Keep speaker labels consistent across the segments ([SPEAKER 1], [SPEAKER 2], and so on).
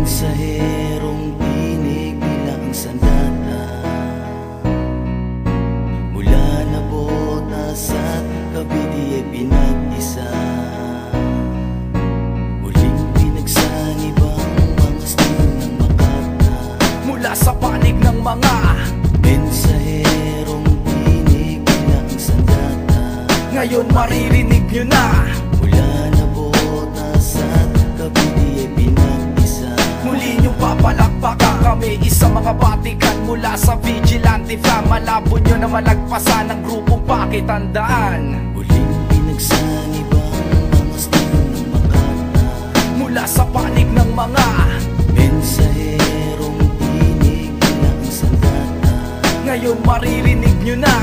[SPEAKER 1] Mensaherong tinig nila ang sandata, mula na botas at kabidi ay pinag-isa. Muling pinagsanib ang mga estilo ng Makata,
[SPEAKER 2] mula sa panig ng mga
[SPEAKER 1] mensaherong tinig nila ang sandata.
[SPEAKER 2] Ngayon maririnig nyo na,
[SPEAKER 1] mula na botas at kabidi ay pinag-isa.
[SPEAKER 2] muli niyong papalakpakan kami, isang mga batikan mula sa Vigilante Fam. Malabo nyo na malagpasan ang grupong pakitandaan.
[SPEAKER 1] Muling pinagsanib ang mga estilo ng Makata,
[SPEAKER 2] Mula sa panig ng mga
[SPEAKER 1] mensaherong tinig nila ang sandata.
[SPEAKER 2] ngayon maririnig nyo na,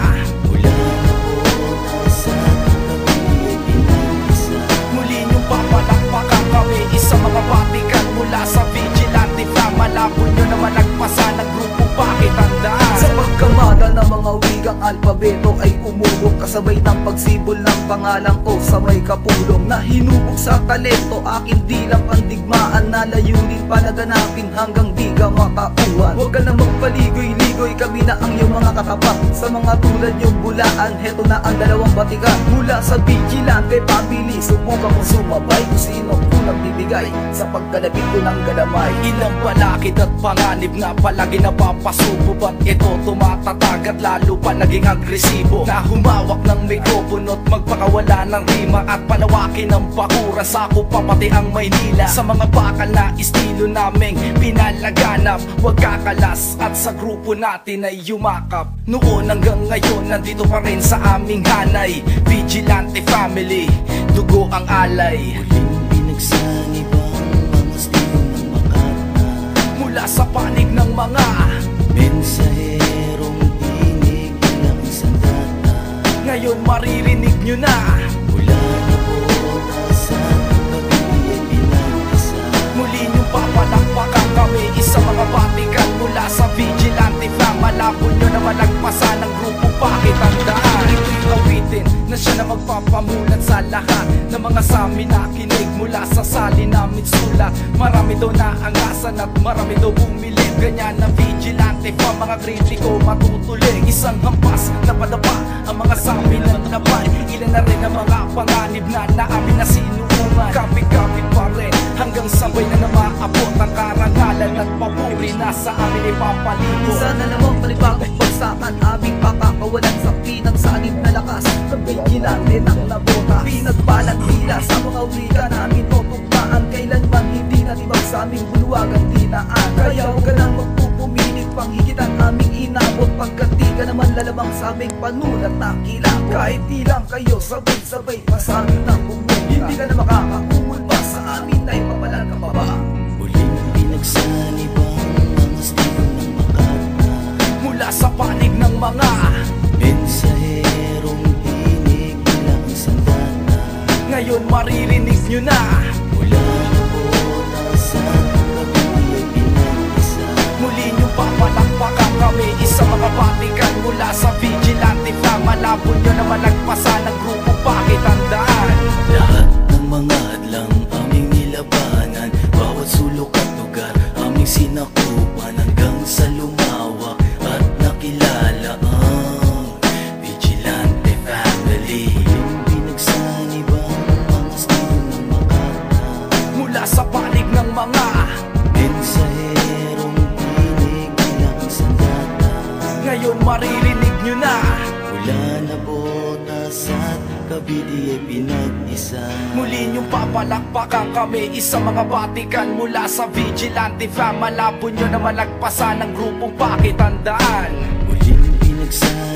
[SPEAKER 1] Mula na botas at kabidi ay pinag-isa.
[SPEAKER 2] muli niyong papalakpakan kami, isang mga batikan mula sa Vigilante Fam. Malabo nyo na malagpasan ang grupong pakitandaan. Sa pagkamada ng mga wikang alpabeto ay umubog kasabay ng pagsibol ng pangalan ko sa may kapulong na hinubog sa talento. Akin di lang pandigmaan na layunin palaganapin hanggang di ka matauhan. Huwag ka na magpaligoy-ligoy, kami na ang iyong mga katapat. Sa mga tulad yung bulaan, heto na ang dalawang batikan mula sa Vigilante Family. Subukan mo sumabay kung sino unang bibigay sa pagkalapit ko ng galamay. Ilang balakid at panganib na palagi napapasubo, ba't ito tumatatag at lalo pa naging agresibo? Na humawak ng mikropono at magpakawala ng rima at palawakin ng bakura sa ako pa pati ang Maynila. Sa mga bakal na estilo naming pinalaganap, huwag kakalas at sa grupo natin ay yumakap. Noon hanggang ngayon nandito pa rin sa aming hanay, Vigilante Family, dugo ang alay.
[SPEAKER 1] Muling pinagsanib ang mga estilo ng Makata,
[SPEAKER 2] Mula sa panig ng mga
[SPEAKER 1] mensaherong tinig nila ang sandata.
[SPEAKER 2] ngayon maririnig nyo na,
[SPEAKER 1] Mula na botas at kabidi ay pinag-isa.
[SPEAKER 2] muli niyong papalakpakan kami, isang mga batikan mula sa Vigilante Fam. Malabo nyo na malagpasan ang grupong pakitandaan. Ito'y awitin na siya na magpapamulat sa lahat ng mga samin nakinig mula sa sali namin sulat. Marami daw naangasan at marami daw bumilib, ganyan na Vigilante Fam. Mga kritiko matutulig, isang hampas na padapa ang mga samin ng labay. Ilan na rin ang mga panganib na naamin na sinuungan. Kapit-kapit pa rin hanggang sabay na namaabot ang karangalan at papuri na sa amin ipapaligo.
[SPEAKER 3] Sana namang palibagong bagsakan, aming pakakawalan sa pinagsanib na lakas ng Vigilante ng nabota. Pinagbalat nila sa mga wika namin tutugmaan, kailanman hindi natibag sa aming buluwagang dinaan. Kaya huwag ka nang magpupumilit pang higit ang aming inabot, pagkat di ka naman lalabang sa aming panulat na kilabot. Kahit di lang kayo sabay-sabay pasamin ng bumuka, hindi ka na makakakumul pa sa amin na ipapalag ka pa ba?
[SPEAKER 1] Muling pinagsanib ang mga estilo ng Makata,
[SPEAKER 2] Mula sa panig ng mga
[SPEAKER 1] mensaherong tinig nila ang sandata.
[SPEAKER 2] ngayon maririnig nyo na,
[SPEAKER 1] Mula na botas at kabidi ay pinag-isa.
[SPEAKER 2] muli niyong papalakpakan kami, isang mga batikan mula sa Vigilante Fam. Malabo nyo na malagpasan ang grupong pakitandaan.
[SPEAKER 1] Lahat ng mga hadlang aming nilabanan, bawat sulok at lugar aming sinakupan, hanggang sa lumawak at nakilala ang Vigilante Family. Muling pinagsanib ang mga estilo ng Makata,
[SPEAKER 2] Mula sa panig ng mga
[SPEAKER 1] mensaherong tinig nila ang sandata.
[SPEAKER 2] ngayon maririnig nyo na,
[SPEAKER 1] Mula na botas at kabidi ay pinag-isa.
[SPEAKER 2] muli niyong papalakpakan kami, isang mga batikan mula sa Vigilante Fam. Malabo nyo na malagpasan ang grupong pakitandaan.
[SPEAKER 1] Muling pinagsanib